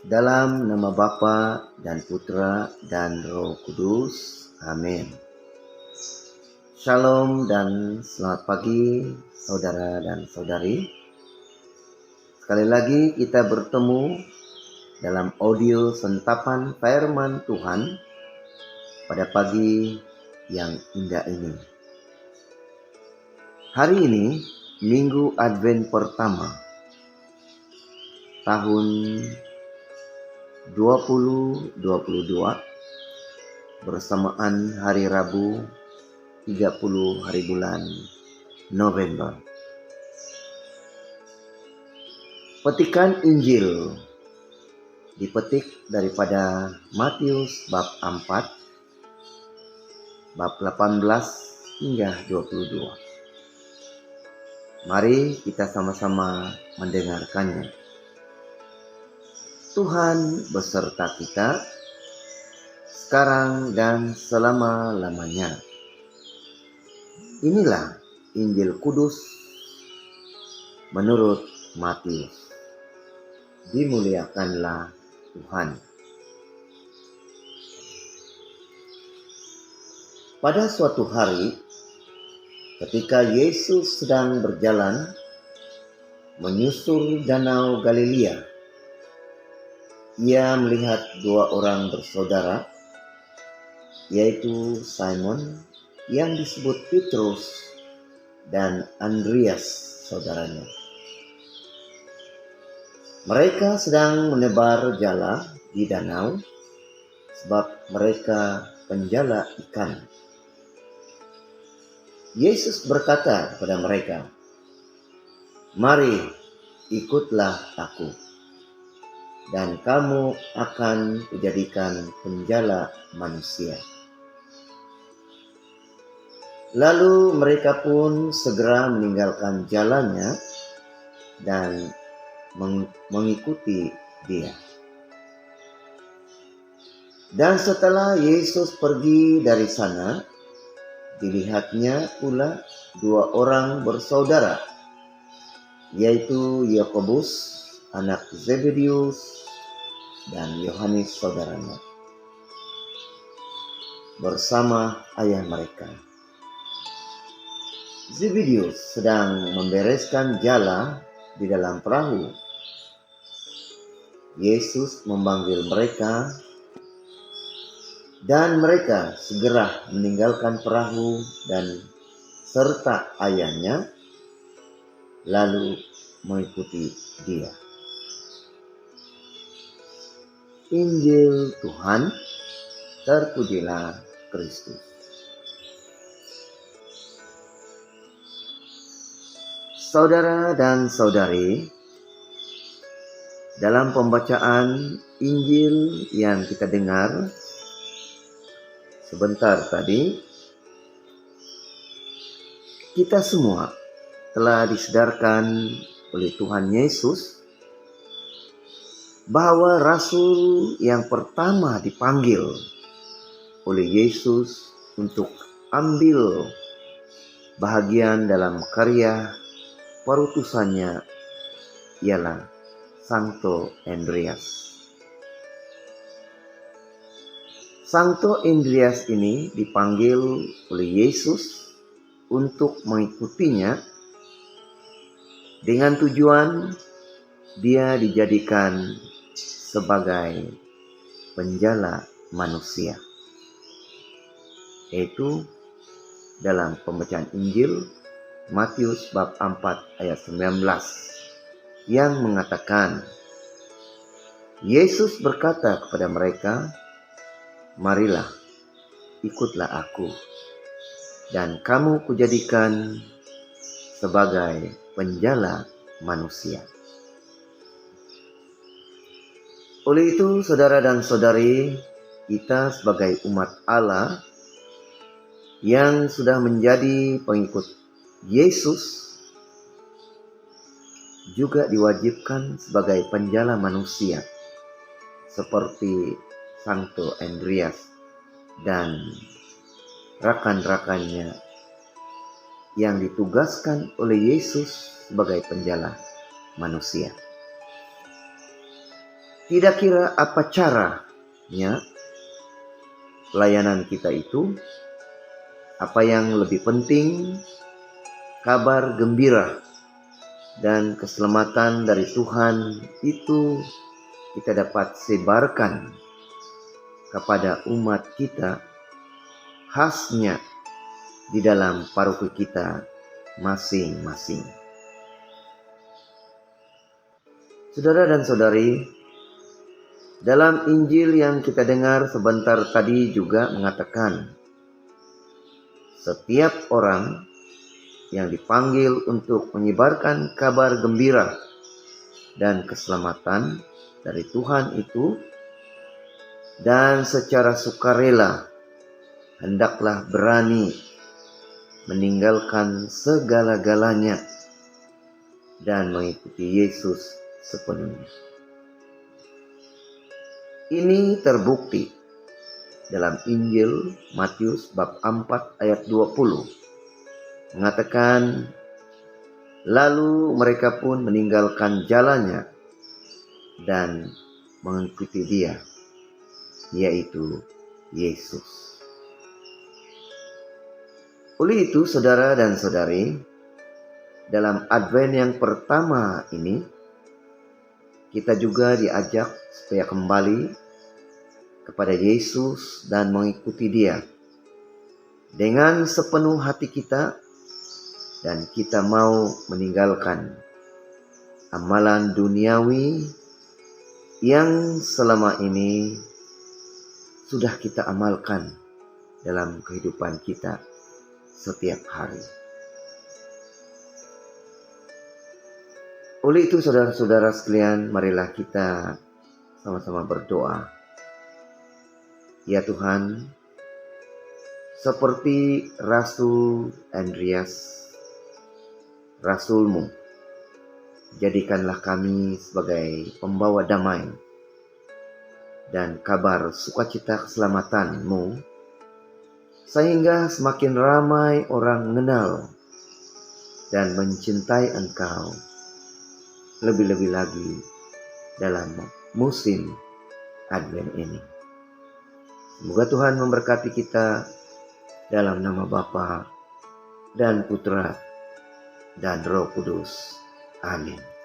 Dalam nama Bapa dan Putra dan Roh Kudus. Amin. Shalom dan selamat pagi saudara dan saudari. Sekali lagi kita bertemu dalam audio sentapan firman Tuhan pada pagi yang indah ini. Hari ini Minggu Advent pertama tahun 2022 bersamaan hari Rabu 30 hari bulan November. Petikan Injil dipetik daripada Matius bab 4 bab 18 hingga 22. Mari kita sama-sama mendengarkannya. Tuhan beserta kita sekarang dan selama-lamanya. Inilah Injil Kudus menurut Matius. Dimuliakanlah Tuhan. Pada suatu hari, ketika Yesus sedang berjalan menyusur danau Galilea, ia melihat dua orang bersaudara, yaitu Simon yang disebut Petrus dan Andreas saudaranya. Mereka sedang menebar jala di danau sebab mereka penjala ikan. Yesus berkata kepada mereka, "Mari, ikutlah aku, dan kamu akan kujadikan penjala manusia." Lalu mereka pun segera meninggalkan jalannya dan mengikuti dia. Dan setelah Yesus pergi dari sana, dilihatnya pula dua orang bersaudara, yaitu Yakobus anak Zebedius dan Yohanes saudaranya, bersama ayah mereka. Zebedius sedang membereskan jala di dalam perahu. Yesus memanggil mereka, dan mereka segera meninggalkan perahu dan serta ayahnya, lalu mengikuti dia. Injil Tuhan, terpujilah Kristus. Saudara dan saudari, dalam pembacaan Injil yang kita dengar sebentar tadi, kita semua telah disadarkan oleh Tuhan Yesus bahwa rasul yang pertama dipanggil oleh Yesus untuk ambil bahagian dalam karya perutusannya ialah Santo Andreas. Santo Andreas ini dipanggil oleh Yesus untuk mengikutinya dengan tujuan dia dijadikan sebagai penjala manusia. Yaitu dalam pembacaan Injil Matius bab 4 ayat 19 yang mengatakan, Yesus berkata kepada mereka, "Marilah, ikutlah aku, dan kamu kujadikan sebagai penjala manusia." Oleh itu, saudara dan saudari, kita sebagai umat Allah yang sudah menjadi pengikut Yesus juga diwajibkan sebagai penjala manusia, seperti Santo Andreas dan rekan-rekannya yang ditugaskan oleh Yesus sebagai penjala manusia. Tidak kira apa caranya pelayanan kita itu, apa yang lebih penting, kabar gembira dan keselamatan dari Tuhan itu kita dapat sebarkan kepada umat kita, khasnya di dalam paroki kita masing-masing. Saudara dan saudari, dalam Injil yang kita dengar sebentar tadi juga mengatakan, setiap orang yang dipanggil untuk menyebarkan kabar gembira dan keselamatan dari Tuhan itu, dan secara sukarela hendaklah berani meninggalkan segala-galanya dan mengikuti Yesus sepenuhnya. Ini terbukti dalam Injil Matius bab 4 ayat 20. Mengatakan, lalu mereka pun meninggalkan jalannya dan mengikuti Dia, yaitu Yesus. Oleh itu, saudara dan saudari, dalam Advent yang pertama ini, kita juga diajak supaya kembali kepada Yesus dan mengikuti Dia dengan sepenuh hati kita, dan kita mau meninggalkan amalan duniawi yang selama ini sudah kita amalkan dalam kehidupan kita setiap hari. Oleh itu, saudara-saudara sekalian, marilah kita sama-sama berdoa. Ya Tuhan, seperti Rasul Andreas, Rasul-Mu, jadikanlah kami sebagai pembawa damai dan kabar sukacita keselamatan-Mu, sehingga semakin ramai orang mengenal dan mencintai Engkau, lebih-lebih lagi dalam musim Advent ini. Semoga Tuhan memberkati kita dalam nama Bapa dan Putra dan Roh Kudus. Amin.